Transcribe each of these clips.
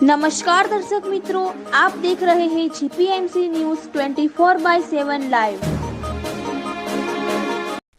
नमस्कार दर्शक मित्रों, आप देख रहे हैं GPMC news 24/7 live.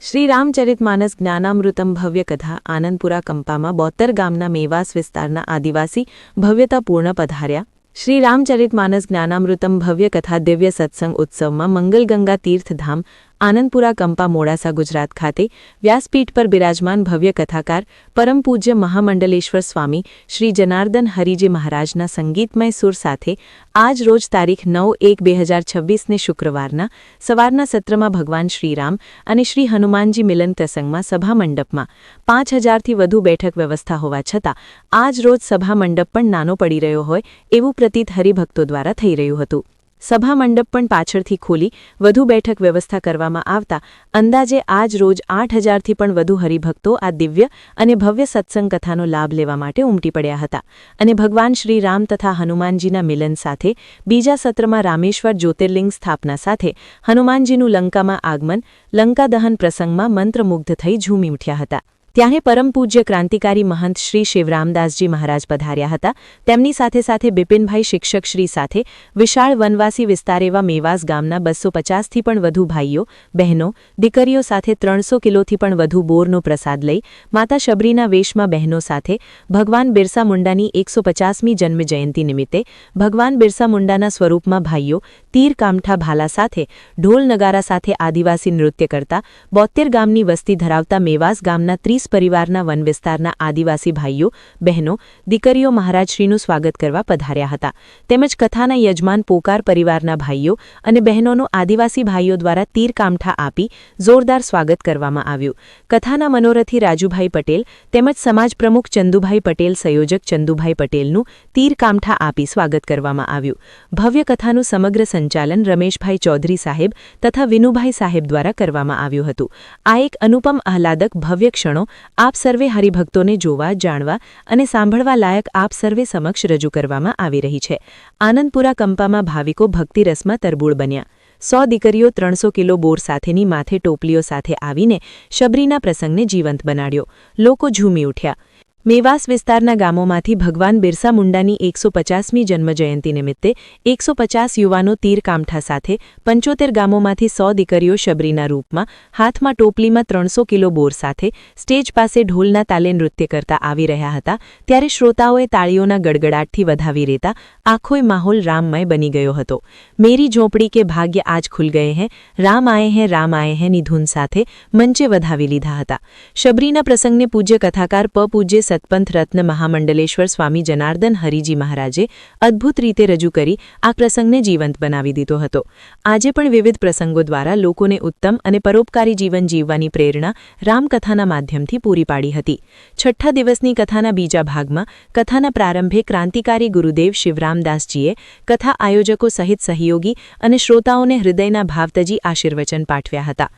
Shri Ramcharitmanas ज्ञानामृतम भव्य कथा आनंदपुरा कंपामा 72 ગામના મેવાસ વિસ્તારના આદિવાસી ભવ્યતાપૂર્ણ પધાર્યા। શ્રી રામચરિતમાનસ જ્ઞાનામૃતમ ભવ્ય કથા દિવ્ય સત્સંગ ઉત્સવમાં મંગલગંગા તીર્થધામ આનંદપુરા કંપા મોડાસા ગુજરાત ખાતે વ્યાસપીઠ પર બિરાજમાન ભવ્ય કથાકાર પરમ પૂજ્ય મહામંડલેશ્વર સ્વામી શ્રી જનાર્દન હરિજી મહારાજના સંગીતમય સુર સાથે આજ રોજ તારીખ 9/1/2026ને શુક્રવારના સવારના સત્રમાં ભગવાન શ્રીરામ અને શ્રી હનુમાનજી મિલન પ્રસંગમાં સભા મંડપમાં 5000થી વધુ બેઠક વ્યવસ્થા હોવા છતાં આજ રોજ સભા મંડપ પણ નાનો પડી રહ્યો હોય એવું પ્રતીત હરિભક્તો દ્વારા થઈ રહ્યું હતું। સભા મંડપ પણ પાછળથી ખોલી વધુ બેઠક વ્યવસ્થા કરવામાં આવતા અંદાજે આજ રોજ 8000થી પણ વધુ હરિભક્તો આ દિવ્ય અને ભવ્ય સત્સંગ કથાનો લાભ લેવા માટે ઉમટી પડ્યા હતા અને ભગવાન શ્રી રામ તથા હનુમાનજીના મિલન સાથે બીજા સત્રમાં રામેશ્વર જ્યોતિર્લિંગ સ્થાપના સાથે હનુમાનજીનું લંકામાં આગમન લંકા દહન પ્રસંગમાં મંત્રમુગ્ધ થઈ ઝૂમી ઉઠ્યા હતા। ત્યારે પરમ પૂજ્ય ક્રાંતિકારી મહંત શ્રી શિવરામદાસજી મહારાજ પધાર્યા હતા। તેમની સાથે સાથે બિપિનભાઈ શિક્ષક શ્રી સાથે વિશાળ વનવાસી વિસ્તાર એવા મેવાસ ગામના 250થી પણ વધુ ભાઈઓ બહેનો દીકરીઓ સાથે 300 કિલોથી પણ વધુ બોરનો પ્રસાદ લઈ માતા શબરીના વેશમાં બહેનો સાથે ભગવાન બિરસા મુંડાની 150મી જન્મજયંતિ નિમિત્તે ભગવાન બિરસા મુંડાના સ્વરૂપમાં ભાઈઓ તીર કામઠા ભાલા સાથે ઢોલ નગારા સાથે આદિવાસી નૃત્ય કરતા 72 ગામની વસ્તી ધરાવતા મેવાસ ગામના 30 પરિવારના વન વિસ્તારના આદિવાસી ભાઈઓ બહેનો દીકરીઓ મહારાજશ્રીનું સ્વાગત કરવા પધાર્યા હતા। તેમજ કથાના યજમાન પોકાર પરિવારના ભાઈઓ અને બહેનોનું આદિવાસી ભાઈઓ દ્વારા તીર કામઠા આપી જોરદાર સ્વાગત કરવામાં આવ્યું। કથાના મનોરથી રાજુભાઈ પટેલ તેમજ સમાજ પ્રમુખ ચંદુભાઈ પટેલ સંયોજક ચંદુભાઈ પટેલનું તીર કામઠા આપી સ્વાગત કરવામાં આવ્યું। ભવ્ય કથાનું સમગ્ર સંચાલન રમેશભાઈ ચૌધરી સાહેબ તથા વિનુભાઈ સાહેબ દ્વારા કરવામાં આવ્યું હતું। આ એક અનુપમ આહલાદક ભવ્ય ક્ષણો આપ સર્વે હરિભક્તોને જોવા જાણવા અને સાંભળવા લાયક આપ સર્વે સમક્ષ રજૂ કરવામાં આવી રહી છે। આનંદપુરા કંપામાં ભાવિકો ભક્તિરસમાં તરબૂળ બન્યા। 100 દીકરીઓ 300 કિલો બોર સાથેની માથે ટોપલીઓ સાથે આવીને શબરીના પ્રસંગને જીવંત બનાડ્યો। લોકો ઝૂમી ઉઠ્યા। મેવાસ વિસ્તારના ગામોમાંથી ભગવાન બિરસા મુંડાની 150મી જન્મજયંતિ નિમિત્તે 150 યુવાનો તીર કામઠા સાથે 75 ગામોમાંથી 100 દીકરીઓ શબરીના રૂપમાં હાથમાં ટોપલીમાં 300 કિલો બોર સાથે સ્ટેજ પાસે ઢોલના તાલે નૃત્ય કરતા આવી રહ્યા હતા। ત્યારે શ્રોતાઓએ તાળીઓના ગડગડાટથી વધાવી રહેતા આખોય માહોલ રામમય બની ગયો હતો। મેરી ઝોપડી કે ભાગ્ય આજ ખુલ ગયે હૈ, રામ આયે હૈ ની ધૂન સાથે મંચે વધાવી લીધા હતા। શબરીના પ્રસંગને પૂજ્ય કથાકાર પૂજ્ય સતપંથ રત્ન મહામંડલેશ્વર સ્વામી જનાર્દન હરિજી મહારાજે અદ્ભુત રીતે રજૂ કરી આ પ્રસંગને જીવંત બનાવી દીધો હતો। આજે પણ વિવિધ પ્રસંગો દ્વારા લોકોને ઉત્તમ અને પરોપકારી જીવન જીવવાની પ્રેરણા રામકથાના માધ્યમથી પૂરી પાડી હતી। છઠ્ઠા દિવસની કથાના બીજા ભાગમાં કથાના પ્રારંભે ક્રાંતિકારી ગુરુદેવ શિવરામદાસજીએ કથા આયોજકો સહિત સહયોગી અને શ્રોતાઓને હૃદયના ભાવતજી આશીર્વચન પાઠવ્યા હતા।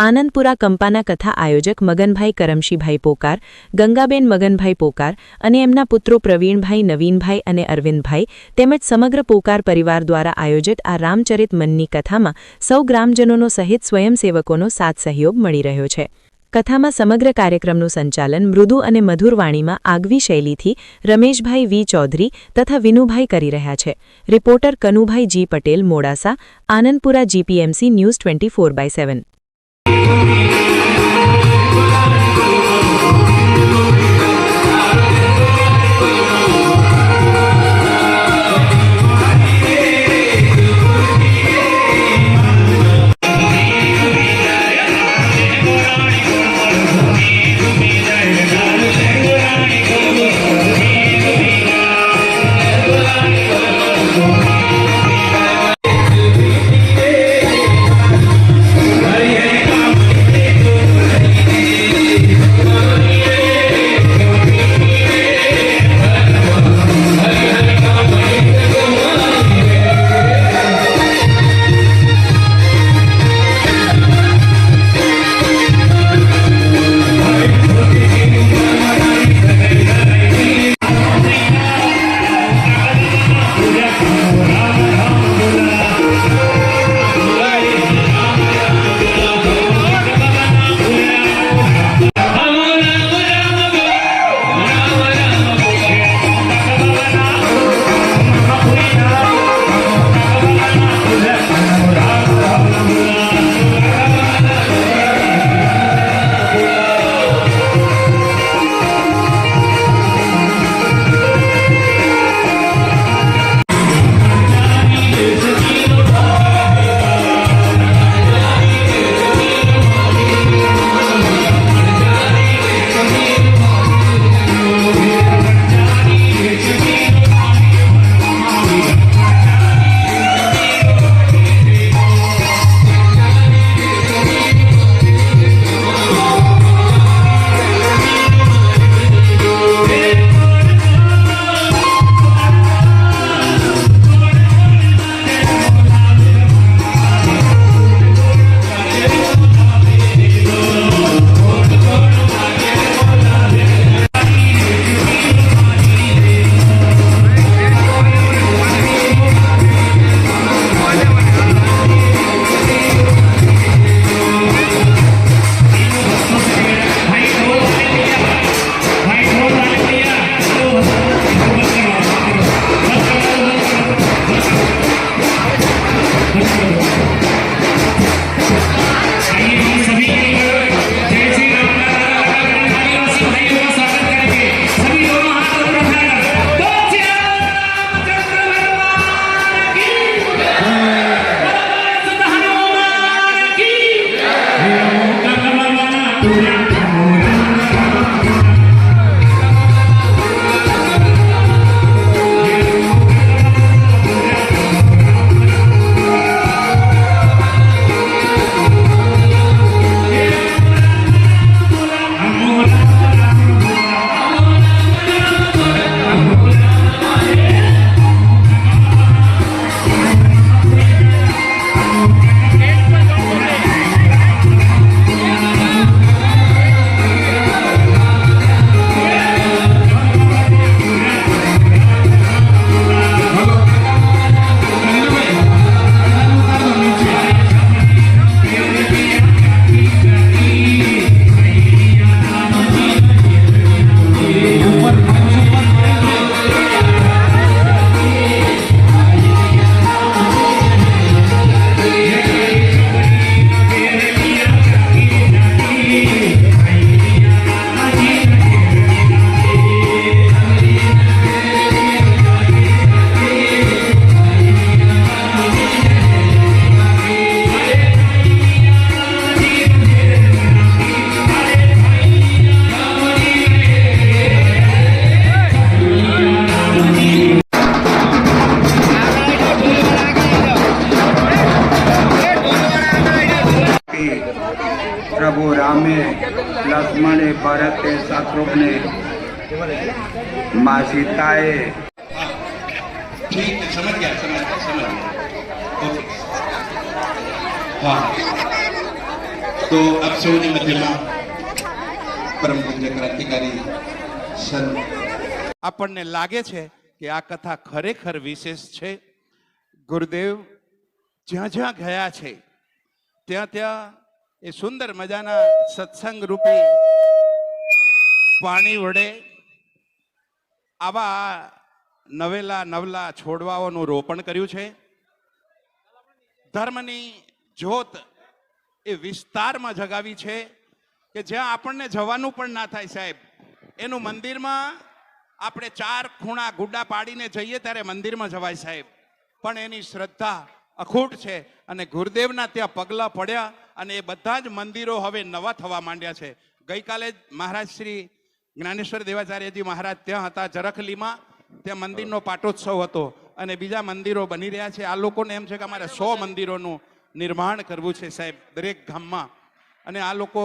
આનંદપુરા કંપાના કથા આયોજક મગનભાઈ કરમશીભાઈ પોકાર ગંગાબેન મગનભાઈ પોકાર અને એમના પુત્રો પ્રવીણભાઈ નવીનભાઈ અને અરવિંદભાઈ તેમજ સમગ્ર પોકાર પરિવાર દ્વારા આયોજિત આ રામચરિત મનની કથામાં સૌ ગ્રામજનોનો સહિત સ્વયંસેવકોનો સાથ સહયોગ મળી રહ્યો છે। કથામાં સમગ્ર કાર્યક્રમનું સંચાલન મૃદુ અને મધુર વાણીમાં આગવી શૈલીથી રમેશભાઈ વી ચૌધરી તથા વિનુભાઈ કરી રહ્યા છે। રિપોર્ટર કનુભાઈ જી પટેલ મોડાસા, આનંદપુરા જીપીએમસી ન્યૂઝ 24/7। स्वप्ने माँ सीताए ठीक है, समझ गया ओके। हाँ, तो अब સૌની મધ્યમાં પરમ પૂજ્ય ક્રાંતિકારી સર, આપણને લાગે છે કે આ કથા ખરેખર વિશેષ છે. ગુરુદેવ જ્યાં જ્યાં ગયા છે ત્યાં ત્યાં એ સુંદર મજાના સત્સંગ રૂપી પાણી વડે આવા નવલા છોડવાઓનું રોપણ કર્યું છે. ધર્મની જ્યોત એ વિસ્તારમાં જગાવી છે કે જ્યાં આપણને જવાનું પણ ના થાય સાહેબ. એનું મંદિરમાં આપણે 4 ખૂણા ગુડા પાડીને જઈએ ત્યારે મંદિરમાં જવાય સાહેબ, પણ એની શ્રદ્ધા અખૂટ છે. અને ગુરુદેવના ત્યાં પગલાં પડ્યા અને એ બધા જ મંદિરો હવે નવા થવા માંડ્યા છે. ગઈકાલે જ મહારાજ શ્રી જ્ઞાનેશ્વર દેવાચાર્યજી મહારાજ ત્યાં હતા જરખલીમાં, ત્યાં મંદિરનો પાટોત્સવ હતો અને બીજા મંદિરો બની રહ્યા છે. આ લોકોને એમ છે કે અમારે 100 મંદિરોનું નિર્માણ કરવું છે સાહેબ દરેક ગામમાં. અને આ લોકો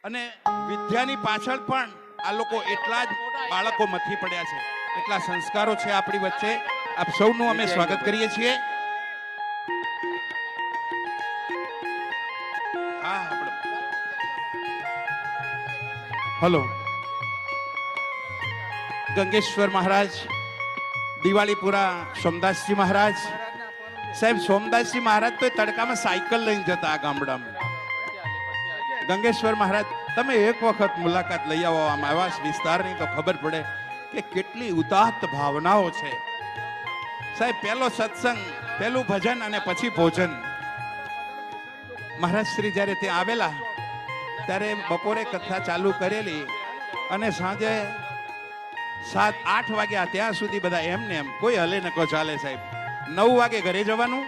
અને વિદ્યાની પાછળ પણ આ લોકો એટલા જ બાળકો મથી પડ્યા છે, એટલા સંસ્કારો છે આપણી વચ્ચે. આપ સૌનું અમે સ્વાગત કરીએ છીએ. હા, હલો. ગંગેશ્વર મહારાજ, દિવાળીપુરા સોમદાસજી મહારાજ સાહેબ. સોમદાસજી મહારાજ તો તડકામાં સાયકલ લઈને જતા આ ગામડામાં. ગંગેશ્વર મહારાજ, તમે એક વખત મુલાકાત લઈ આવો આમ આવાસ વિસ્તારની તો ખબર પડે કે કેટલી ઉદાત્ત ભાવનાઓ છે સાહેબ. પહેલો સત્સંગ, પહેલું ભજન અને પછી ભોજન. મહારાજ શ્રી જ્યારે ત્યાં આવેલા ત્યારે બપોરે કથા ચાલુ કરેલી અને સાંજે 7-8 વાગ્યા ત્યાં સુધી બધા એમને એમ, કોઈ હલે નકો ચાલે સાહેબ. 9 વાગે ઘરે જવાનું,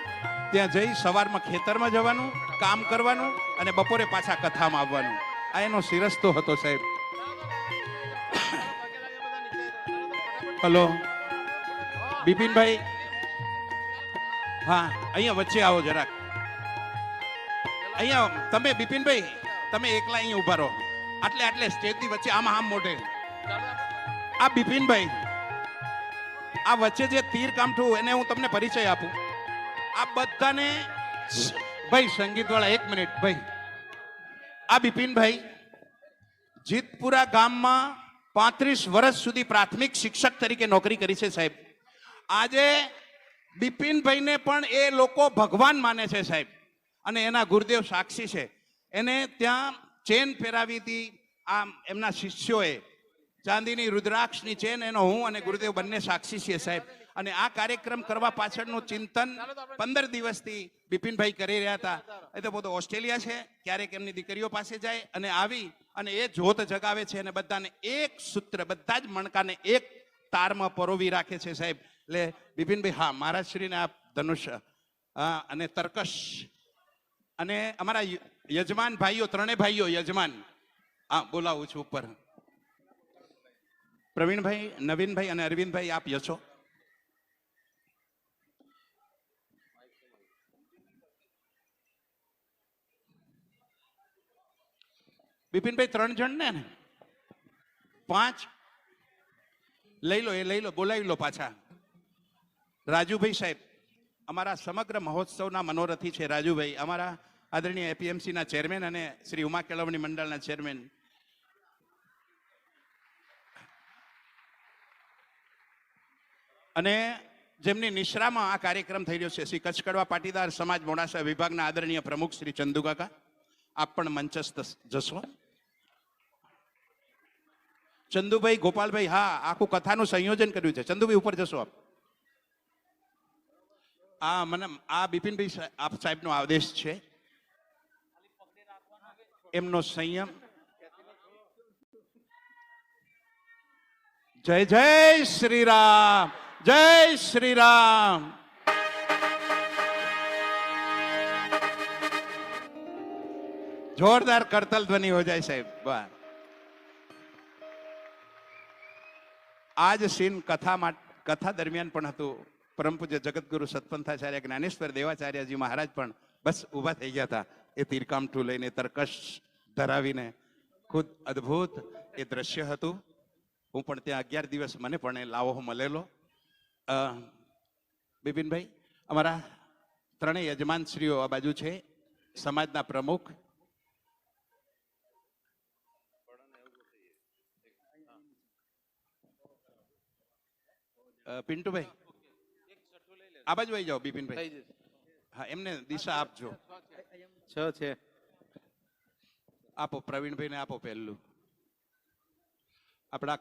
ત્યાં જઈ સવારમાં ખેતરમાં જવાનું, કામ કરવાનું અને બપોરે પાછા કથામાં આવવાનું. આ એનો શિરસ્તો હતો સાહેબ. હલો બિપિનભાઈ, હા અહીંયા વચ્ચે આવો જરાક. અહીંયા તમે બિપિનભાઈ, તમે એકલા અહીંયા ઉભા રહો, આટલે સ્ટેજની વચ્ચે આમ મોઢે. આ બિપિનભાઈ, આ વચ્ચે જે તીર કામઠું એને હું તમને પરિચય આપું. આ બધાને ભાઈ સંગીત વાળા, 1 મિનિટ ભાઈ. આ બિપિનભાઈ જીતપુરા ગામમાં 35 વર્ષ સુધી પ્રાથમિક શિક્ષક તરીકે નોકરી કરી છે સાહેબ. આજે બિપિનભાઈને પણ એ લોકો ભગવાન માને છે સાહેબ, અને એના ગુરુદેવ સાક્ષી છે. એને ત્યાં ચેન પહેરાવી હતી આ એમના શિષ્યોએ, ચાંદીની રુદ્રાક્ષની ચેન. એનો હું અને ગુરુદેવ બંને સાક્ષી છીએ સાહેબ. અને આ કાર્યક્રમ કરવા પાછળનું ચિંતન 15 દિવસથી બિપિનભાઈ કરી રહ્યા હતા. એ તો બધું ઓસ્ટ્રેલિયા છે, ક્યારેક એમની દીકરીઓ પાસે જાય અને આવી અને એ જ્યોત જગાવે છે અને બધાને એક સૂત્ર, બધા જ મણકાને એક તારમાં પરોવી રાખે છે સાહેબ. એટલે બિપિનભાઈ, હા મહારાજ શ્રીને આપ ધનુષ્ય અને તર્કશ અને અમારા યજમાન ભાઈઓ, 3 ભાઈઓ યજમાન, હા બોલાવું છું ઉપર. પ્રવીણભાઈ, નવીનભાઈ અને અરવિંદભાઈ, આપ યશો. બિપિનભાઈ 3 જણ ને 5 લઈ લો, એ લઈ લો, બોલાવી લો પાછા. રાજુભાઈ સાહેબ અમારા સમગ્ર મહોત્સવના મનોરથી છે. રાજુભાઈ અમારા આદરણીય એપીએમસીના ચેરમેન અને શ્રી ઉમા કેળવણી મંડળના ચેરમેન. અને જેમની નિશ્રામાં આ કાર્યક્રમ થઈ રહ્યો છે શ્રી કચ્છ કડવા પાટીદાર સમાજ મોડાસા વિભાગના આદરણીય પ્રમુખ શ્રી ચંદુકાકા, આપ પણ મંચસ્થ જશો. ચંદુભાઈ, ગોપાલભાઈ, હા આખું કથાનું સંયોજન કર્યું છે. ચંદુભાઈ ઉપર જશો આપ. આ બિપિનભાઈ આપ સાહેબનો આદેશ છે, એમનો સંયમ. જય જય શ્રી રામ, જય શ્રી રામ. જોરદાર કરતલ ધ્વનિ હો જાય સાહેબ. વાહ. આજ સીન કથા દરમિયાન પણ હતું. પરમ પૂજ્ય જગતગુરુ સતપંથાચાર્ય જ્ઞાનેશ્વર દેવાચાર્યજી મહારાજ પણ બસ ઊભા થઈ ગયા હતા એ તીરકામઠું લઈને, તર્કશ ધરાવીને. ખુદ અદ્ભુત એ દ્રશ્ય હતું. હું પણ ત્યાં 11 દિવસ મને પણ એ લાવો મળેલો. બિપિનભાઈ, અમારા ત્રણેય યજમાનશ્રીઓ આ બાજુ છે, સમાજના પ્રમુખ. પિન્ટુભાઈ આ બાજુ આવી જાઓ. બિપિનભાઈ, હા, એમને દિશા આપજો. છે આપો પ્રવીણભાઈ ને આપો પહેલું. આપણા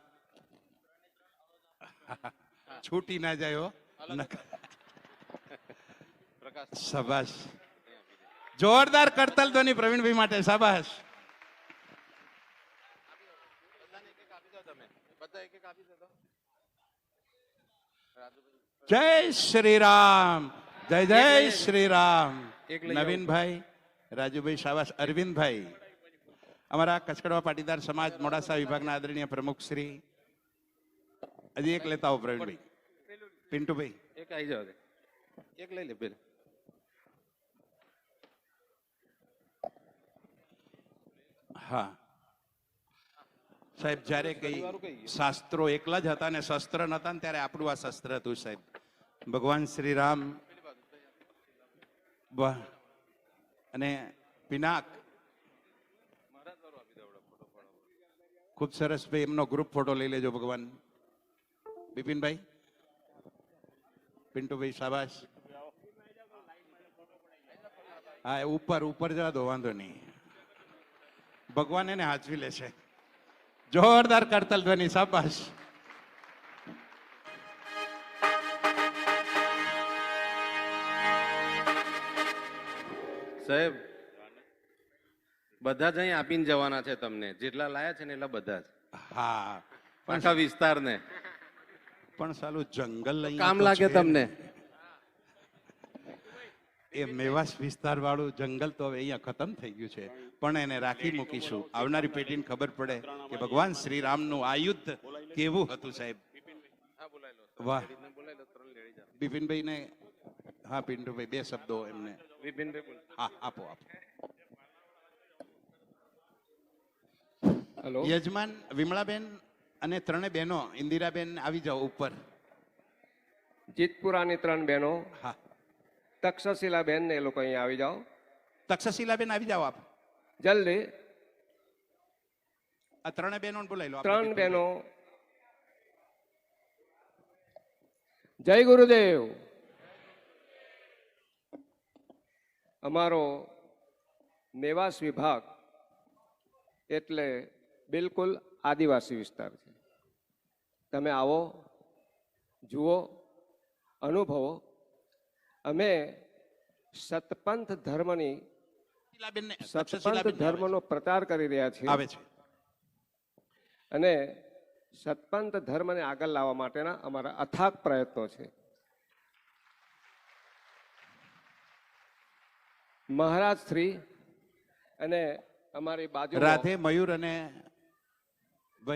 છૂટી ના જાય હો. શાબાશ, જોરદાર કરતલ ધ્વનિ પ્રવીણભાઈ માટે. શાબાશ. જય શ્રી રામ, જય જય શ્રી રામ. નવીનભાઈ, રાજુભાઈ, શાબાશ. અરવિંદભાઈ, અમારા કચકડવા પાટીદાર સમાજ મોડાસા વિભાગના આદરણીય પ્રમુખ શ્રી. હજી એક લેતા હો પ્રવીણભાઈ. પિન્ટુભાઈ, એક આવી જાવ, એક લઈ લે પેલા. હા સાહેબ, જ્યારે કઈ શાસ્ત્રો એકલા જ હતા ને શસ્ત્ર નતા ને ત્યારે આપણું આ શસ્ત્ર હતું સાહેબ. ભગવાન શ્રી રામ અને પિનાક. ખૂબ સરસ ભાઈ, એમનો ગ્રુપ ફોટો લઈ લેજો ભગવાન. બિપિનભાઈ, પિન્ટુભાઈ, શાબાશ. હા, ઉપર ઉપર જવા દો, વાંધો નહીં. ભગવાન એને હાચવી લેશે. જોરદાર કરતલ ધ્વનિ. શાબાશ. સાહેબ, બધા જ અહીં આપીને જવાના છે તમને. જેટલા લાયા છે ને એટલા બધા જ, હા, આખા વિસ્તારને પણ સાલું જંગલ કામ લાગે તમને. એ મેવાસ વિસ્તાર વાળું જંગલ તો હવે અહીંયા ખતમ થઈ ગયું છે, પણ એને રાખી મૂકીશું. આવનારી પેઢીને ખબર પડે કે ભગવાન શ્રી રામનું આ યુદ્ધ કેવું હતું સાહેબ. વાહ. બિપિનભાઈ ને, હા પિન્ટુભાઈ, બે શબ્દો એમને. હા, આપો આપો. હેલો, યજમાન વિમળાબેન અને ત્રણે બહેનો, ઇન્દિરાબેન આવી જાઓ ઉપર. જીતપુરાની 3 બહેનો, હા, તક્ષશિલાબેન ને એ લોકો અહીં આવી જાઓ તક્ષશિલાબેન આવી જાઓ આપ. જલ્દી. આ ત્રણે બહેનો બોલાવી લો. 3 બહેનો. જય ગુરુદેવ. અમારો મેવાસ વિભાગ એટલે બિલકુલ આદિવાસી વિસ્તાર છે. તમે આવો, જુઓ, અનુભવો. અમે સતપંથ ધર્મનો પ્રચાર કરી રહ્યા છીએ આવે છે. અને સતપંથ ધર્મને આગળ લાવવા માટેના અમારા અથાગ પ્રયત્નો છે. મહારાજ શ્રી અને અમારી બાજુ રાધે, મયુર અને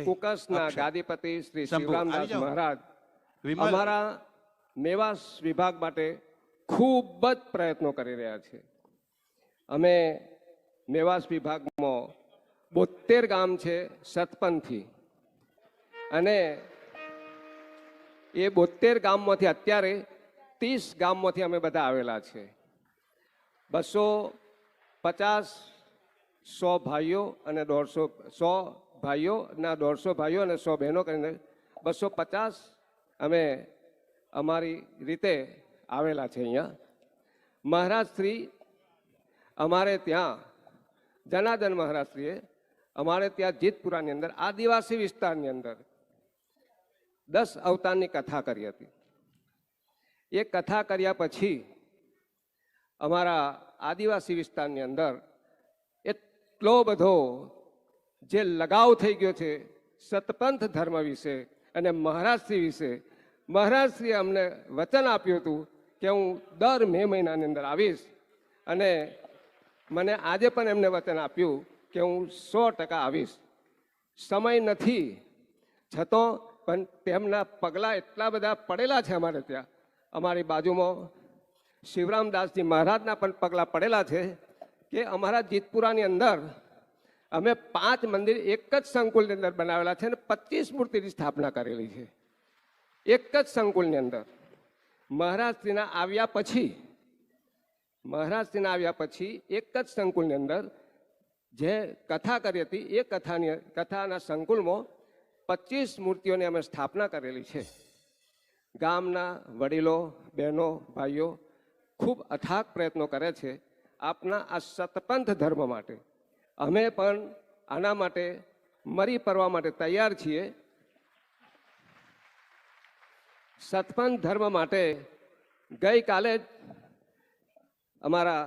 કુકસના ગાદીપતિ શ્રી શિવરામદાસ મહારાજ વિમલ. અમારા મેવાસ વિભાગ માટે ખૂબ જ પ્રયત્નો કરી રહ્યા છે. અમે મેવાસ વિભાગમાં 72 ગામ છે સતપંથી, અને એ 72 ગામમાંથી અત્યારે 30 ગામમાંથી અમે બધા આવેલા છે. 250 100 ભાઈઓ અને 100 ભાઈઓ ના 150 ભાઈઓ અને 100 બહેનો કરીને 250 અમે અમારી રીતે આવેલા છે અહીંયા. મહારાજ શ્રી અમારે ત્યાં જનાર્દન મહારાજ શ્રીએ અમારે ત્યાં જીતપુરાની અંદર આદિવાસી વિસ્તારની અંદર 10 અવતારની કથા કરી હતી. એ કથા કર્યા પછી અમારા આદિવાસી વિસ્તારની અંદર એટલો બધો જે લગાવ થઈ ગયો છે સતપંથ ધર્મ વિશે અને મહારાજશ્રી વિશે. મહારાજશ્રીએ અમને વચન આપ્યું હતું કે હું દર મે મહિનાની અંદર આવીશ, અને મને આજે પણ એમને વચન આપ્યું કે હું 100% આવીશ. સમય નથી છતાં પણ તેમના પગલાં એટલા બધા પડેલા છે અમારે ત્યાં. અમારી બાજુમાં શિવરામદાસજી મહારાજના પણ પગલાં પડેલા છે કે અમારા જીતપુરાની અંદર અમે 5 મંદિર એક જ સંકુલની અંદર બનાવેલા છે અને 25 મૂર્તિની સ્થાપના કરેલી છે એક જ સંકુલની અંદર. મહારાજશ્રીના આવ્યા પછી એક જ સંકુલની અંદર જે કથા કરી હતી એ કથાના સંકુલમાં 25 મૂર્તિઓની અમે સ્થાપના કરેલી છે. ગામના વડીલો, બહેનો, ભાઈઓ ખૂબ અથાગ પ્રયત્નો કરે છે આપના આ સતપંથ ધર્મ માટે. અમે પણ આના માટે મરી પડવા માટે તૈયાર છીએ. સતપંથ ધર્મ માટે ગઈકાલે જ અમારા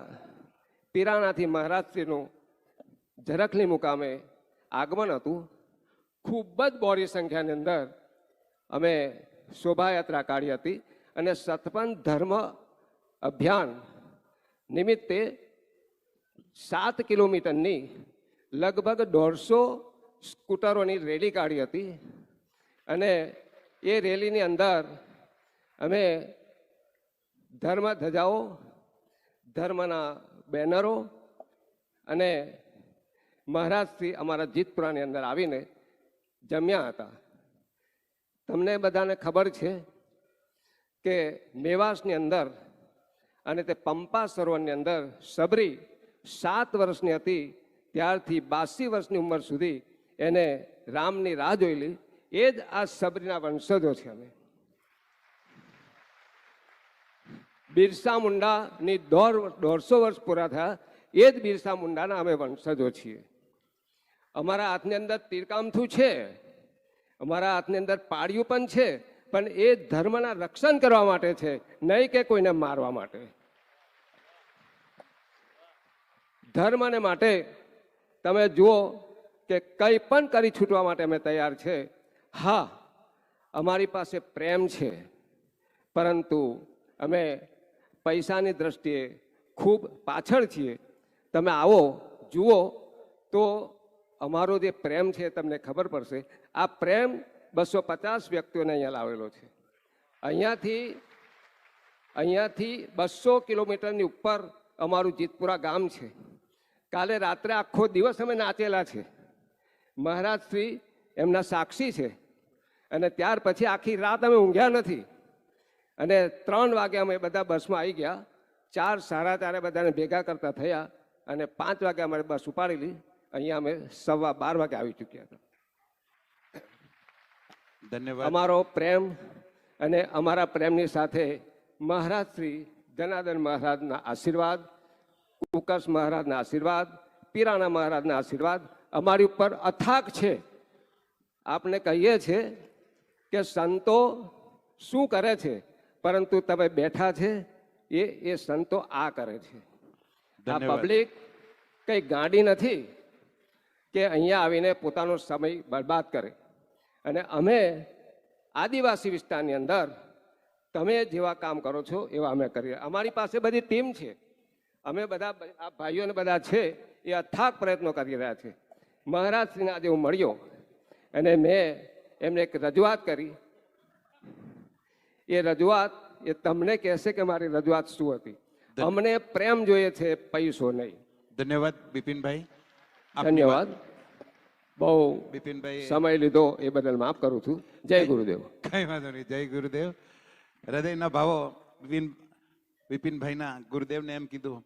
પિરાણાથી મહારાજશ્રીનું ઝરખલી મુકામે આગમન હતું. ખૂબ જ બોરી સંખ્યાની અંદર અમે શોભાયાત્રા કાઢી હતી અને સતપંથ ધર્મ અભિયાન નિમિત્તે 7 કિલોમીટરની લગભગ 150 સ્કૂટરોની રેલી કાઢી હતી અને એ રેલીની અંદર અમે ધર્મ ધજાઓ, ધર્મના બેનરો અને મહારાજશ્રી અમારા જીતપુરાની અંદર આવીને જમ્યા હતા. તમને બધાને ખબર છે કે મેવાસની અંદર અને તે પંપા સરોવરની અંદર સબરી 7 વર્ષની હતી ત્યારથી 82 વર્ષની ઉંમર સુધી એને રામની રાહ જોયેલી. એ જ આ સબરીના વંશજો છે. અમે બિરસા મુંડાની 150 વર્ષ પૂરા થયા એ જ બિરસા મુંડાના અમે વંશજો છીએ. અમારા હાથની અંદર તીરકામથું છે, અમારા હાથની અંદર પાળિયું પણ છે, પણ એ ધર્મના રક્ષણ કરવા માટે છે, નહીં કે કોઈને મારવા માટે. ધર્મને માટે તમે જુઓ કે કંઈ પણ કરી છૂટવા માટે અમે તૈયાર છે. હા, અમારી પાસે પ્રેમ છે, પરંતુ અમે પૈસાની દ્રષ્ટિએ ખૂબ પાછળ છીએ. તમે આવો જુઓ તો અમારો જે પ્રેમ છે તમને ખબર પડશે. આ પ્રેમ 250 વ્યક્તિઓને અહીંયા લાવેલો છે. અહીંયાથી 200 કિલોમીટરની ઉપર અમારું જીતપુરા ગામ છે. કાલે રાત્રે આખો દિવસ અમે નાચેલા છે. મહારાજશ્રી એમના સાક્ષી છે. અને ત્યાર પછી આખી રાત અમે ઊંઘ્યા નથી. અને 3 વાગે અમે બધા બસમાં આવી ગયા. 4, 4:30 બધાને ભેગા કરતા થયા અને 5 વાગે અમારે બસ ઉપાડેલી. અહીંયા અમે 12:15 વાગે આવી ચૂક્યા હતા. ધન્યવાદ. અમારો પ્રેમ અને અમારા પ્રેમની સાથે મહારાજ શ્રી જનાર્દન મહારાજના આશીર્વાદ, કુકસ મહારાજના આશીર્વાદ, પીરાણા મહારાજના આશીર્વાદ અમારી ઉપર અથાગ છે. આપણે કહીએ છીએ કે સંતો શું કરે છે, પરંતુ તમે બેઠા છે એ સંતો આ કરે છે. આ પબ્લિક કઈ ગાડી નથી કે અહીંયા આવીને પોતાનો સમય બરબાદ કરે. અને અમે આદિવાસી વિસ્તારની અંદર તમે જેવા કામ કરો છો એવા અમે કરીએ. અમારી પાસે બધી ટીમ છે. અમે બધા આ ભાઈઓને બધા છે એ અથાગ પ્રયત્નો કરી રહ્યા છે. મહારાજશ્રીને આજે હું મળ્યો અને મેં એમને એક રજૂઆત કરી. એ રજૂઆત એ તમને કહેશે કે મારી રજૂઆત શું હતી. અમને પ્રેમ જોઈએ છે, પૈસો નહીં. ધન્યવાદ બિપિનભાઈ. ધન્યવાદ. બહુ બિપિનભાઈ સમય લીધો એ બદલ માફ કરું છું. જય ગુરુદેવ. કઈ વાંધો નહીં. જય ગુરુદેવ. હૃદયના ભાવો. બિપિનભાઈના ગુરુદેવને એમ કીધું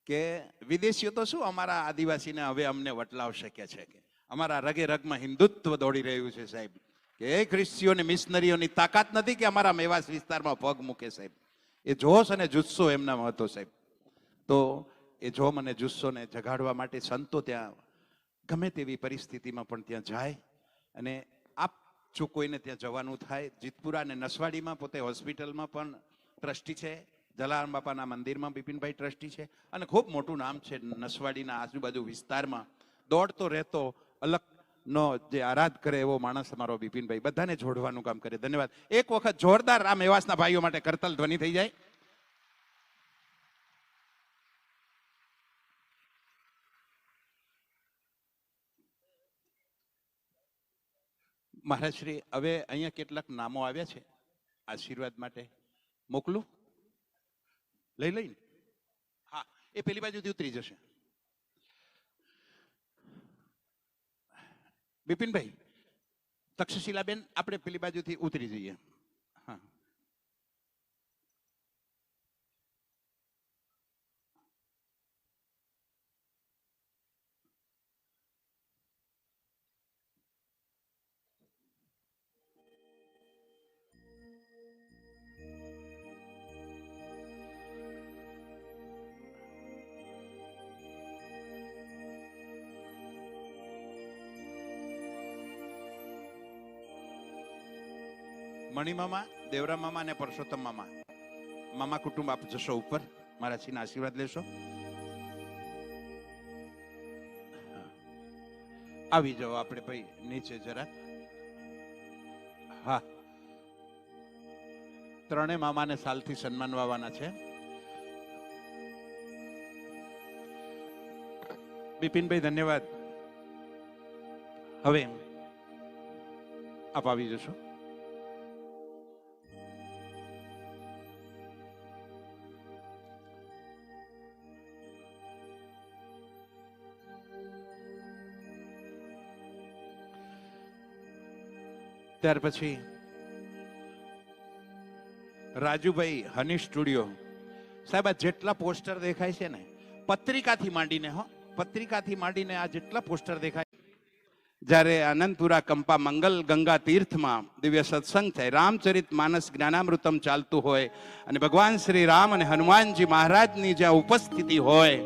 કે વિદેશીઓ તો શું અમારા આદિવાસીને હવે અમને વટલાવશે કે છે કે અમારા રગે રગમાં હિન્દુત્વ દોડી રહ્યું છે સાહેબ, કે એ ખ્રિસ્તીઓની મિશનરીઓની તાકાત નથી કે અમારા મેવાસ વિસ્તારમાં પગ મૂકે સાહેબ. એ જોશ અને જુસ્સો એમનામાં હતો સાહેબ. તો એ જોમ અને જુસ્સોને જગાડવા માટે સંતો ત્યાં ગમે તેવી પરિસ્થિતિમાં પણ ત્યાં જાય. અને આપ જો કોઈને ત્યાં જવાનું થાય, જીતપુરા અને નસવાડીમાં પોતે હોસ્પિટલમાં પણ ટ્રસ્ટી છે, જલારામ બાપાના મંદિરમાં બિપિનભાઈ ટ્રસ્ટી છે, અને ખૂબ મોટું નામ છે નસવાડીના આજુબાજુ વિસ્તારમાં. દોડતો રહેતો અલગનો જે આરાધ કરે એવો માણસ અમારો બિપિનભાઈ, બધાને જોડવાનું કામ કરે. ધન્યવાદ. એક વખત જોરદાર આ મેવાસના ભાઈઓ માટે કરતાલ ધ્વનિ થઈ જાય. મહારાજ શ્રી, હવે અહીંયા કેટલાક નામો આવ્યા છે આશીર્વાદ માટે. મોકલું? લઈને હા, એ પેલી બાજુથી ઉતરી જશે. બિપિનભાઈ, તક્ષશિલાબેન, આપણે પેલી બાજુથી ઉતરી જઈએ. હા, મણિમામા, દેવરા મામા અને પરસોત્તમ મામા, મામા કુટુંબ આપ જશો ઉપર, મારા શ્રીના આશીર્વાદ લેશો. આવી જાઓ આપણે ભાઈ નીચે જરા. હા, ત્રણે મામાને સાલથી સન્માનવાના છે. બિપિનભાઈ ધન્યવાદ. હવે આપ આવી જશો. ત્યાર પછી રાજુભાઈ, હની સ્ટુડિયો. સાહેબ, આ જેટલા પોસ્ટર દેખાય છે ને, પત્રિકાથી માંડીને આ જેટલા પોસ્ટર દેખાય, જ્યારે આનંદપુરા કંપા મંગલ ગંગા તીર્થમાં દિવ્ય સત્સંગ થાય, રામચરિત માનસ જ્ઞાનામૃતમ ચાલતું હોય અને ભગવાન શ્રી રામ અને હનુમાનજી મહારાજની જ્યાં ઉપસ્થિતિ હોય,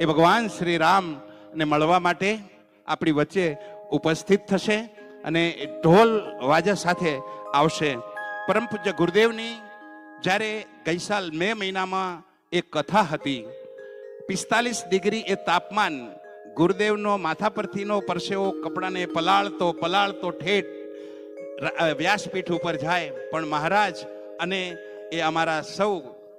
એ ભગવાન શ્રી રામને મળવા માટે આપણી વચ્ચે ઉપસ્થિત થશે અને ઢોલ વાજા સાથે આવશે. પરમ પૂજ્ય ગુરુદેવની જ્યારે ગઈ સાલ મે મહિનામાં એક કથા હતી, 45 ડિગ્રી એ તાપમાન, ગુરુદેવનો માથા પરથીનો પરસેવો કપડાને પલાળતો ઠેઠ વ્યાસપીઠ ઉપર જાય, પણ મહારાજ અને એ અમારા સૌ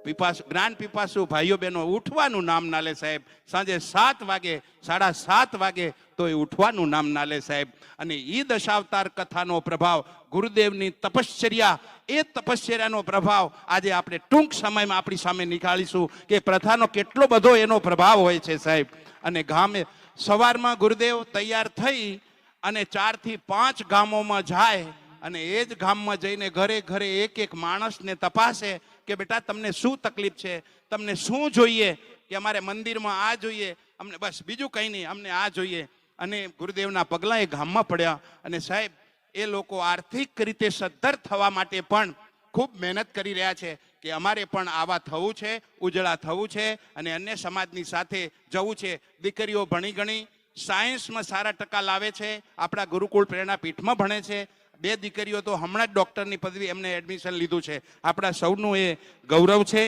જ્ઞાન પીપાસુ ભાઈઓ બહેનો ઉઠવાનું નામ ના લે સાહેબ. સાંજે 7 વાગે, 7:30 વાગે તો એ ઉઠવાનું નામ ના લે સાહેબ. અને ઈ દશાવતાર કથાનો પ્રભાવ, ગુરુદેવની તપશ્ચર્યા, એ તપશ્ચર્યાનો પ્રભાવ આજે આપણે ટૂંક સમયમાં આપણી સામે નીકાળીશું કે પ્રથાનો કેટલો બધો એનો પ્રભાવ હોય છે સાહેબ. અને ગામે સવારમાં ગુરુદેવ તૈયાર થઈ અને 4 થી 5 ગામોમાં જાય અને એ જ ગામમાં જઈને ઘરે ઘરે એક માણસને તપાસે કે બેટા તમને શું તકલીફ છે, તમને શું જોઈએ, કે અમારે મંદિરમાં આ જોઈએ, અમને બસ બીજું કંઈ નહીં, અમને આ જોઈએ. અને ગુરુદેવના પગલાં એ ગામમાં પડ્યા. અને સાહેબ, એ લોકો આર્થિક રીતે સદ્ધર થવા માટે પણ ખૂબ મહેનત કરી રહ્યા છે કે અમારે પણ આવા થવું છે, ઉજળા થવું છે અને અન્ય સમાજની સાથે જવું છે. દીકરીઓ ભણી ગણી સાયન્સમાં સારા ટકા લાવે છે, આપણા ગુરુકુળ પ્રેરણા પીઠમાં ભણે છે. 2 દીકરીઓ તો હમણાં જ ડોક્ટરની પદવી એમને એડમિશન લીધું છે. આપણા સૌનું એ ગૌરવ છે.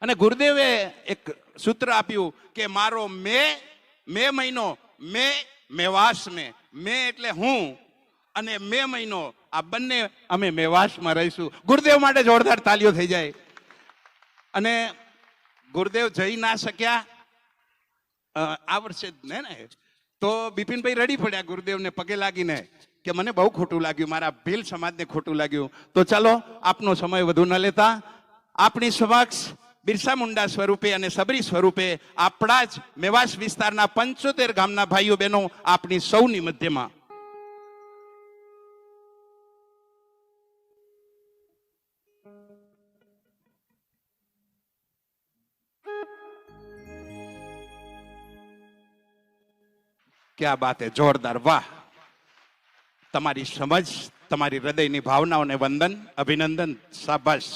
અને ગુરુદેવે એક સૂત્ર આપ્યું કે મારો મે મહિનો, મેવાસ મે એટલે હું અને મે મહિનો, આ બંને અમે મેવાસમાં રહીશું. ગુરુદેવ માટે જોરદાર તાલીઓ થઈ જાય. અને ગુરુદેવ જઈ ના શક્યા આ વર્ષે ને તો બિપિનભાઈ રડી પડ્યા ગુરુદેવને પગે લાગીને કે મને બહુ ખોટું લાગ્યું, મારા ભીલ સમાજને ખોટું લાગ્યું. તો ચાલો, આપનો સમય વધુ ન લેતા આપણી સમક્ષ બિરસા મુંડા સ્વરૂપે અને સબરી સ્વરૂપે આપણા જ મેવાસ વિસ્તારના 75 ગામના ભાઈઓ બહેનો આપણી સૌની મધ્યમાં. ક્યા બાત હે, જોરદાર, વાહ. તમારી સમજ, તમારી હૃદયની ભાવનાઓને વંદન, અભિનંદન, શાબાશ.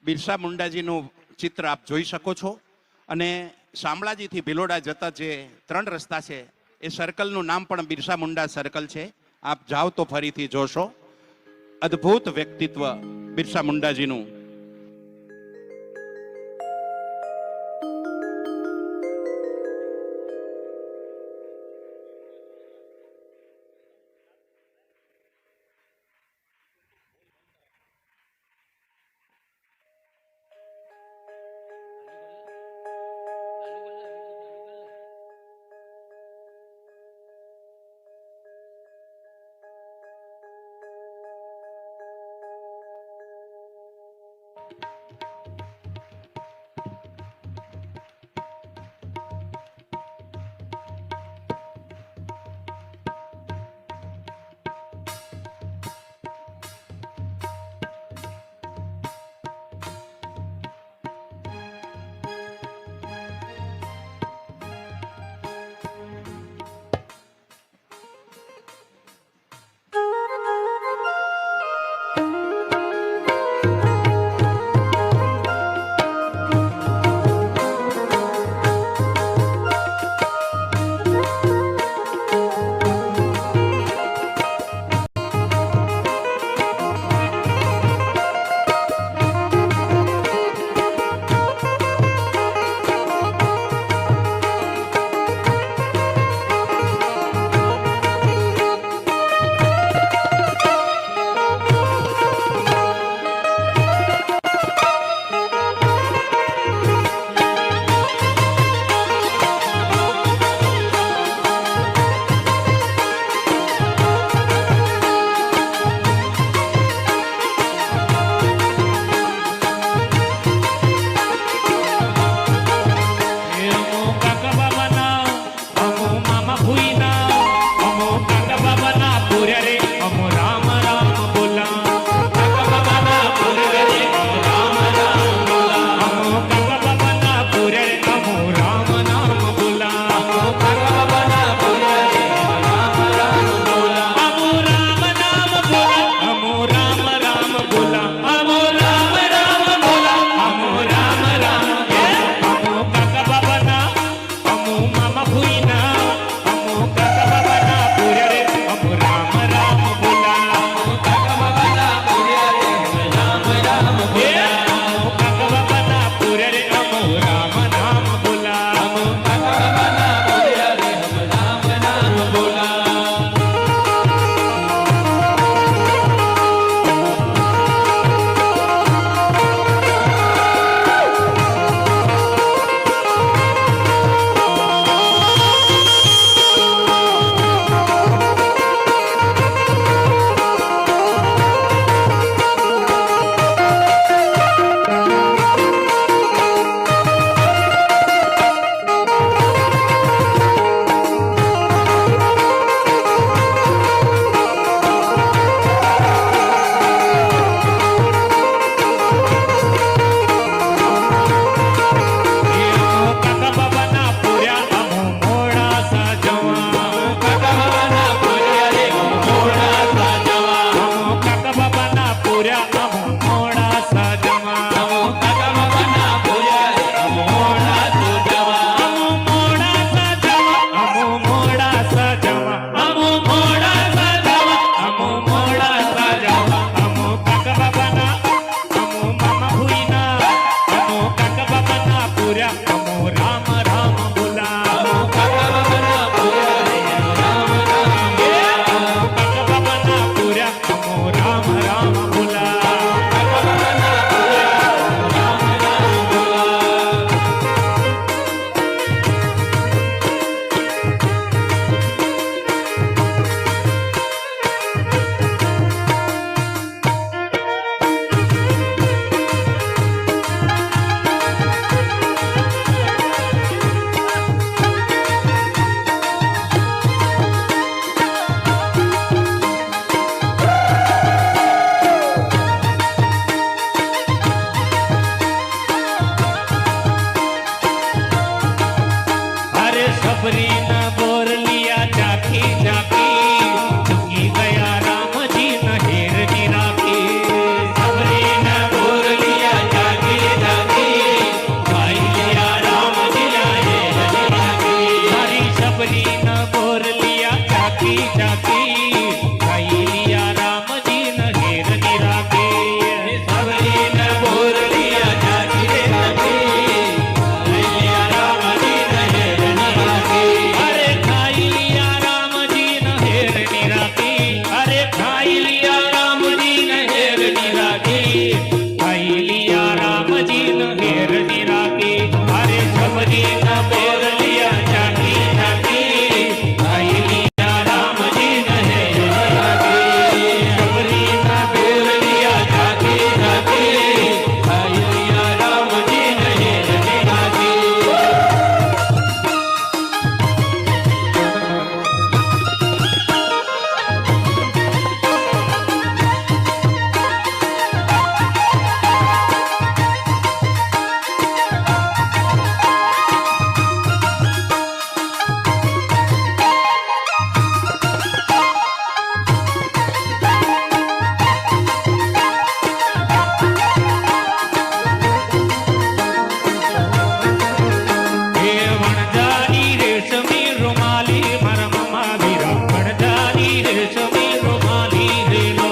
બિરસા મુંડાજીનું ચિત્ર આપ જોઈ શકો છો. અને શામળાજીથી ભિલોડા જતા જે 3 રસ્તા છે, એ સર્કલનું નામ પણ બિરસા મુંડા સર્કલ છે. આપ જાઓ તો ફરીથી જોશો. અદ્ભુત વ્યક્તિત્વ બિરસા મુંડાજીનું. सबरी न बोर लिया जाकी जाकी चुकी गया राम जी न हेर निराकी सबरी न बोर लिया जाकी जाकी भाई लिया राम जी न हेर निराकी हरी सबरी न बोर लिया जाकी जाकी भाई लिया राम जी न हेर निराकी सबरी न बोर लिया जाकी जाकी भाई लिया राम जी न हेर निराकी अरे खाई लिया राम जी न हेर निराकी अरे खाई लिया राम जी न हेर निराकी खाई लिया राम जी न हेर निराकी अरे सबरी न बोर लिया जाकी जाकी खाई लिया राम जी न हेर निराकी सबरी न बोर लिया जाकी जाकी खाई लिया राम जी न हेर निराकी हे वणजारी रेशमी रुमाली मरममा वीरा वणजारी रेशमी रुमाली रेलो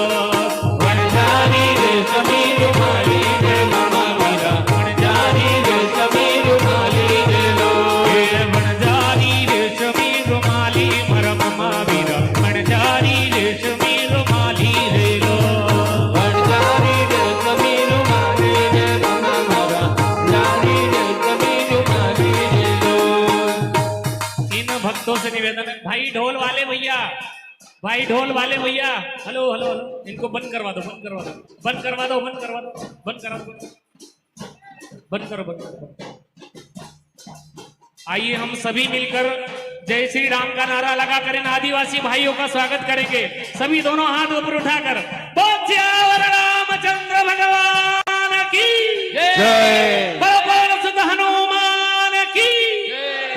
वणजारी रेशमी रुमाली मरममा वीरा वणजारी रेशमी रुमाली रेलो हे वणजारी रेशमी रुमाली मरममा वीरा वणजारी रेशमी रुमाली रेलो वणजारी रेशमी रुमाली मरममा वणजारी रेशमी रुमाली रेलो इन भक्तों से निवेदन है भाई ढोल वाले भैया भाई ढोल वाले भैया हेलो हेलो हेलो इनको बंद करवा दो बंद करवा दो बंद करवा दो बंद करवा दो बंद करा दो बंद करो बंद करो आइए हम सभी मिलकर जय श्री राम का नारा लगाकर इन आदिवासी भाइयों का स्वागत करेंगे सभी दोनों हाथ ऊपर उठाकर बोल रामचंद्र भगवान की जय बोल सुत हनुमान की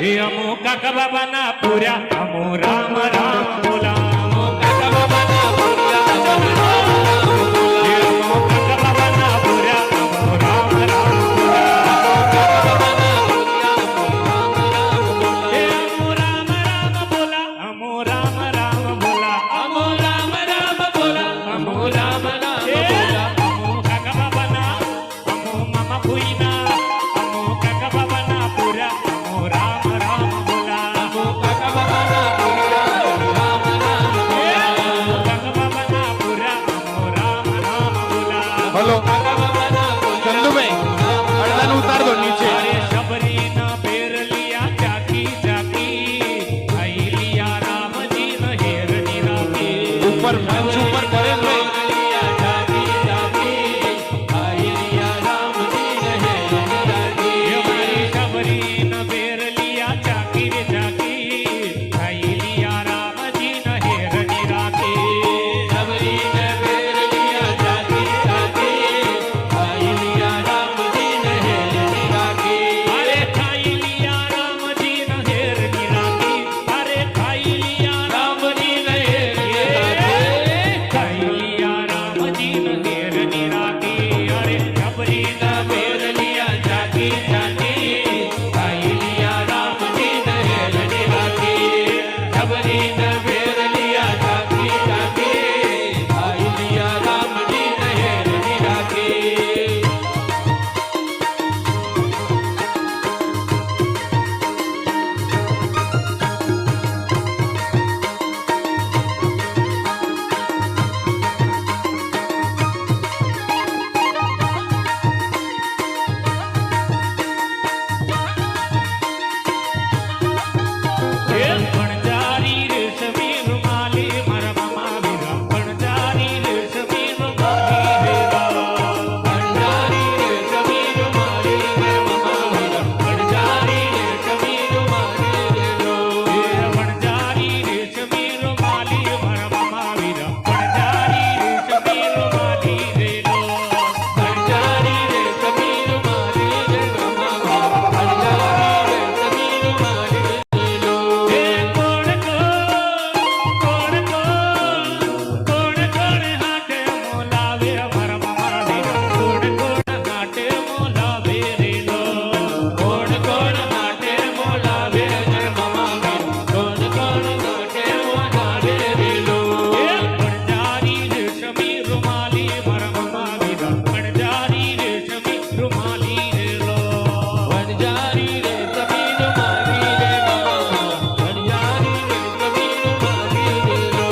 हे अमो का कबा बना पूरा अमो राम राम बोला अमो का कबा बना पूरा अमो राम राम बोला हे अमो का कबा बना पूरा अमो राम राम बोला अमो का कबा बना पूरा अमो राम राम बोला हे अमो राम राम बोला अमो राम राम बोला अमो राम राम बोला अमो का कबा बना अमो मामा भुईना अमो का कबा बना पूरा अमो राम राम बोला अमो का कबा बना पूरा अमो राम આવે ધર્મમાં વીરા કોણ કોણ માટે વધારે વેલો વણજારી રેશમી રૂમાલી મારા મમ્મા વીરા વણજારી રેશમી રૂમાલી રેલો વણજારી રેશમી રૂમાલી રે મમ્મા વણજારી રેશમી રૂમાલી રેલો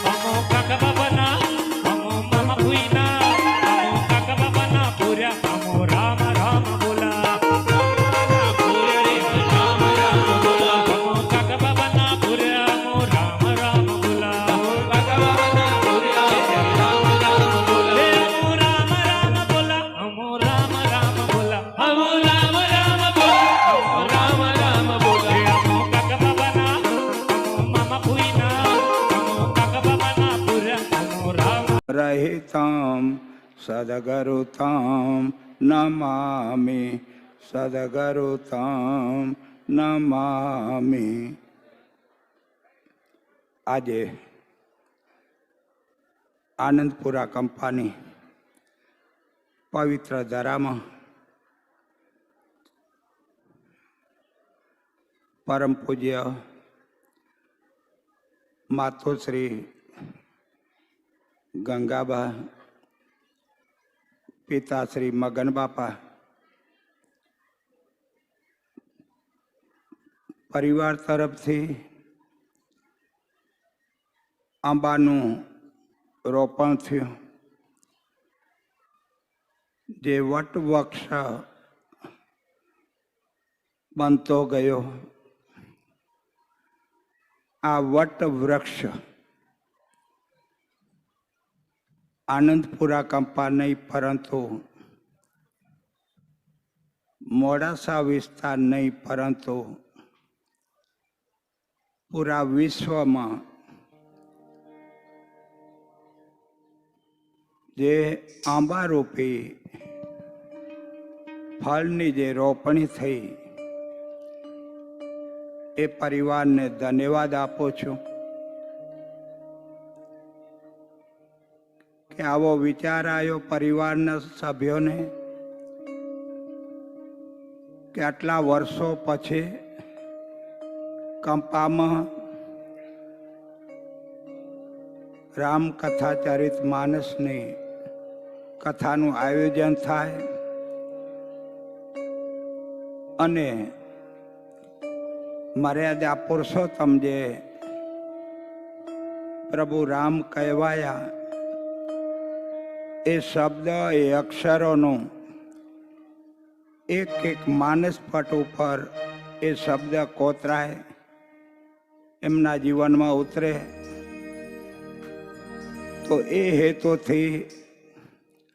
અમો કાકા બાબાના અમો મામા ભુઈના અમો કાકા બાબાના પૂર્યા અમો રામ રામ બોલા રામ રામ બોલા અમો કાકા બાબાના પૂર્યા અમો રામ રામ બોલા કાકા બાબાના પૂર્યા રામ રામ બોલા અમો રામ રામ બોલા અમો રામ રામ બોલા અમો રામ રામ બોલા અમો રામ રામ બોલા અમો કાકા બાબાના અમો મામા ભુઈના અમો કાકા બાબાના પૂર્યા અમો રામ રહિતામ સદગરુતામ નમામિ સદગરુતામ નમામિ. આજે આનંદપુરા કંપાની પવિત્ર ધરામાં પરમ પૂજ્ય માતોશ્રી ગંગાબા, પિતાશ્રી મગન બાપા, પરિવાર તરફથી આંબાનું રોપણ થયું. જે વટવૃક્ષ બનતો ગયો, આ વટવૃક્ષ આનંદપુરા કંપા નહીં, પરંતુ મોડાસા વિસ્તાર નહીં, પરંતુ પૂરા વિશ્વમાં જે આંબારૂપી ફળની જે રોપણી થઈ, એ પરિવારને ધન્યવાદ આપું છું કે આવો વિચાર આવ્યો પરિવારના સભ્યોને કે આટલા વર્ષો પછી કંપામાં રામકથાચરિત માનસની કથાનું આયોજન થાય અને મર્યાદા પુરુષોત્તમ જે પ્રભુ રામ કહેવાયા, એ શબ્દ, એ અક્ષરોનું એક એક માનસપટ ઉપર એ શબ્દ કોતરાય, એમના જીવનમાં ઉતરે. તો એ હેતુથી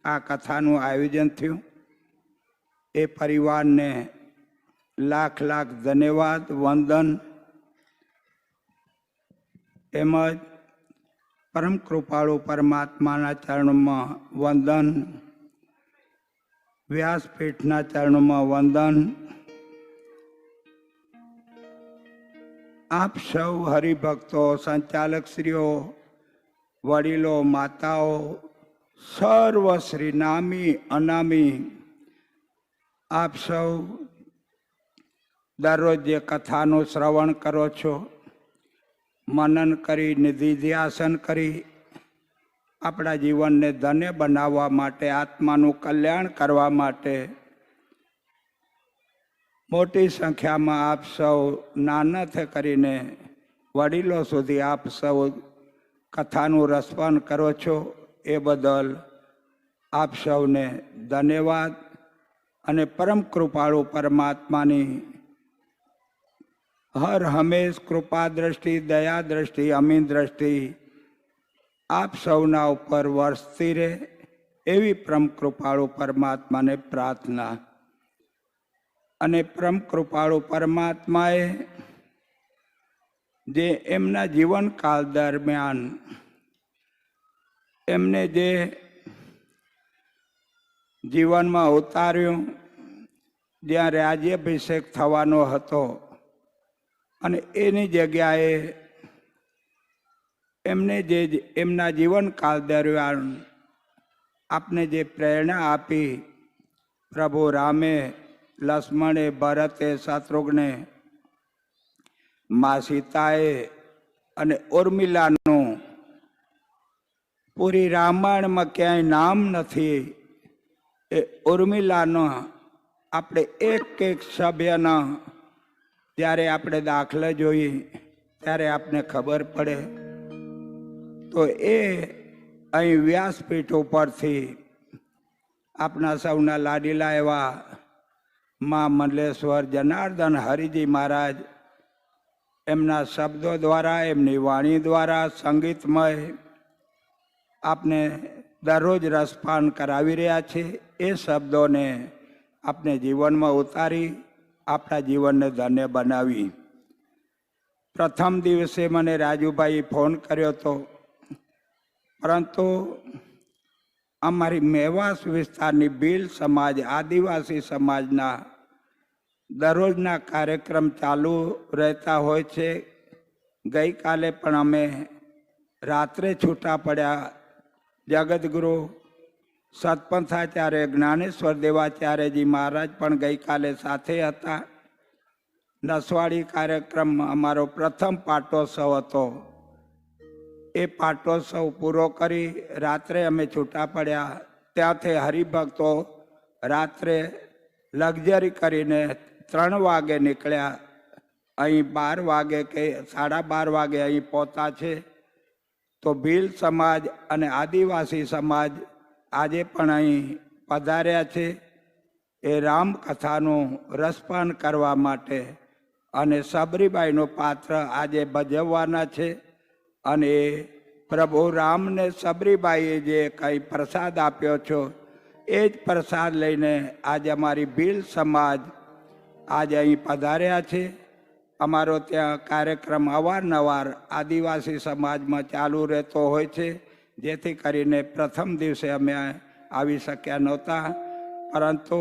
આ કથાનું આયોજન થયું. એ પરિવારને લાખ લાખ ધન્યવાદ, વંદન. તેમજ પરમ કૃપાળુ પરમાત્માના ચરણોમાં વંદન, વ્યાસપીઠના ચરણોમાં વંદન. આપ સૌ હરિભક્તો, સંચાલકશ્રીઓ, વડીલો, માતાઓ, સર્વશ્રી નામી અનામી, આપ સૌ દરરોજ જે કથાનું શ્રવણ કરો છો, મનન કરી, નિધિધ્યાસન કરી, આપણા જીવનને ધન્ય બનાવવા માટે, આત્માનું કલ્યાણ કરવા માટે મોટી સંખ્યામાં આપ સૌ નાનાથી કરીને વડીલો સુધી આપ સૌ કથાનું રસપાન કરો છો. એ બદલ આપ સૌને ધન્યવાદ. અને પરમ કૃપાળુ પરમાત્માની હર હંમેશ કૃપા દ્રષ્ટિ, દયા દ્રષ્ટિ, અમીન દ્રષ્ટિ આપ સૌના ઉપર વરસતી રહે, એવી પરમ કૃપાળુ પરમાત્માને પ્રાર્થના. અને પરમ કૃપાળુ પરમાત્માએ જે એમના જીવનકાળ દરમિયાન એમને જે જીવનમાં ઉતાર્યું, જ્યાં રાજ્યાભિષેક થવાનો હતો અને એની જગ્યાએ એમને જે એમના જીવનકાળ દરમિયાન આપને જે પ્રેરણા આપી, પ્રભુ રામે, લક્ષ્મણે, ભરતે, શત્રુઘ્ને, મા સીતાએ અને ઉર્મિલાનું પૂરી રામાયણમાં ક્યાંય નામ નથી. એ ઉર્મિલાનો આપણે એક સભ્યના જ્યારે આપણે દાખલા જોઈએ ત્યારે આપને ખબર પડે. તો એ અહીં વ્યાસપીઠ ઉપરથી આપણા સૌના લાડીલા એવા મા મંડલેશ્વર જનાર્દન હરિજી મહારાજ એમના શબ્દો દ્વારા, એમની વાણી દ્વારા, સંગીતમય આપને દરરોજ રસપાન કરાવી રહ્યા છે. એ શબ્દોને આપણે જીવનમાં ઉતારી આપણા જીવનને ધન્ય બનાવી. પ્રથમ દિવસે મને રાજુભાઈ ફોન કર્યો હતો, પરંતુ અમારી મેવાસ વિસ્તારની ભીલ સમાજ, આદિવાસી સમાજના દરરોજના કાર્યક્રમ ચાલુ રહેતા હોય છે. ગઈકાલે પણ અમે રાત્રે છૂટા પડ્યા. જગતગુરુ સતપંથાચાર્ય જ્ઞાનેશ્વર દેવાચાર્યજી મહારાજ પણ ગઈકાલે સાથે હતા. નસવાડી કાર્યક્રમ અમારો પ્રથમ પાટોત્સવ હતો. એ પાટોત્સવ પૂરો કરી રાત્રે અમે છૂટા પડ્યા. ત્યાંથી હરિભક્તો રાત્રે લક્ઝરી કરીને 3 વાગે નીકળ્યા. અહીં 12 વાગે કે 12:30 વાગે અહીં પહોંચ્યા છે. તો ભીલ સમાજ અને આદિવાસી સમાજ આજે પણ અહીં પધાર્યા છે. એ રામકથાનું રસપાન કરવા માટે અને સબરીબાઈનું પાત્ર આજે ભજવવાના છે. અને પ્રભુ રામને સબરીબાઈએ જે કંઈ પ્રસાદ આપ્યો છો એ જ પ્રસાદ લઈને આજે અમારી ભીલ સમાજ આજે અહીં પધાર્યા છે. અમારો ત્યાં કાર્યક્રમ અવારનવાર આદિવાસી સમાજમાં ચાલુ રહેતો હોય છે, જેથી કરીને પ્રથમ દિવસે અમે આવી શક્યા નહોતા. પરંતુ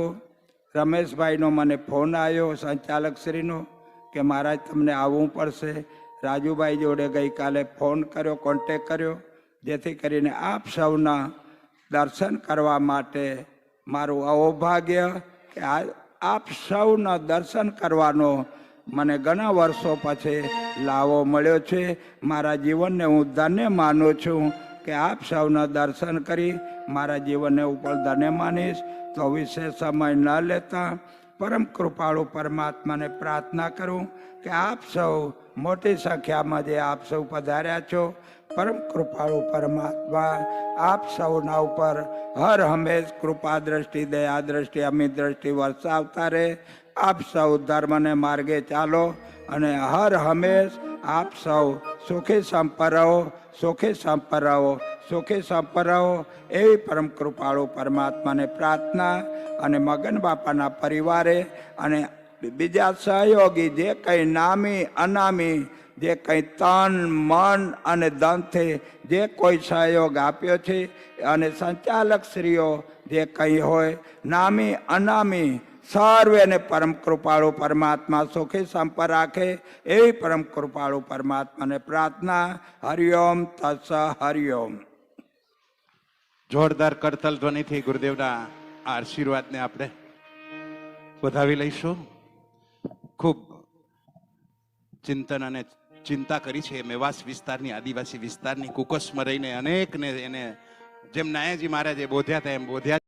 રમેશભાઈનો મને ફોન આવ્યો, સંચાલકશ્રીનો, કે મહારાજ તમને આવવું પડશે. રાજુભાઈ જોડે ગઈકાલે ફોન કર્યો, કોન્ટેક કર્યો, જેથી કરીને આપ સૌના દર્શન કરવા માટે મારું અહોભાગ્ય કે આપ સૌના દર્શન કરવાનો મને ઘણા વર્ષો પછી લાવો મળ્યો છે. મારા જીવનને હું ધન્ય માનું છું કે આપ સૌના દર્શન કરી મારા જીવનને ઉપર ધન્ય માનીશ. તો વિશેષ સમય ન લેતા પરમ કૃપાળુ પરમાત્માને પ્રાર્થના કરું કે આપ સૌ મોટી સંખ્યામાં જે આપ સૌ પધાર્યા છો, પરમ કૃપાળુ પરમાત્મા આપ સૌના ઉપર હર હંમેશ કૃપા દ્રષ્ટિ, દયા દ્રષ્ટિ, અમિત દ્રષ્ટિ વરસાવતા રહે. આપ સૌ ધર્મને માર્ગે ચાલો અને હર હંમેશ આપ સૌ સુખી સંપન્ન રહો, સુખી સંપન્ન રહો, સુખી સંપન્ન રહો. એવી પરમ કૃપાળુ પરમાત્માને પ્રાર્થના અને મગન બાપાના પરિવારે અને બીજા સહયોગી જે કંઈ નામી અનામી, જે કંઈ તન મન અને ધનથી જે કોઈ સહયોગ આપ્યો છે, અને સંચાલકશ્રીઓ જે કંઈ હોય નામી અનામી સર્વેને પરમ કૃપાળુ પરમાત્મા સુખી સંપન્ન રાખે એવી પરમ કૃપાળુ પરમાત્માને પ્રાર્થના. હરિઓમ તત્સ. હરિઓમ. જોરદાર કરતલ ધ્વનિથી ગુરુદેવના આ આશીર્વાદને આપણે વધાવી લઈશું. ખૂબ ચિંતન અને ચિંતા કરી છે મેવાસ વિસ્તારની, આદિવાસી વિસ્તારની. કુકસમાં રહીને અનેકને એને જેમ નાયાજી મહારાજે બોધ્યા હતા એમ બોધ્યા.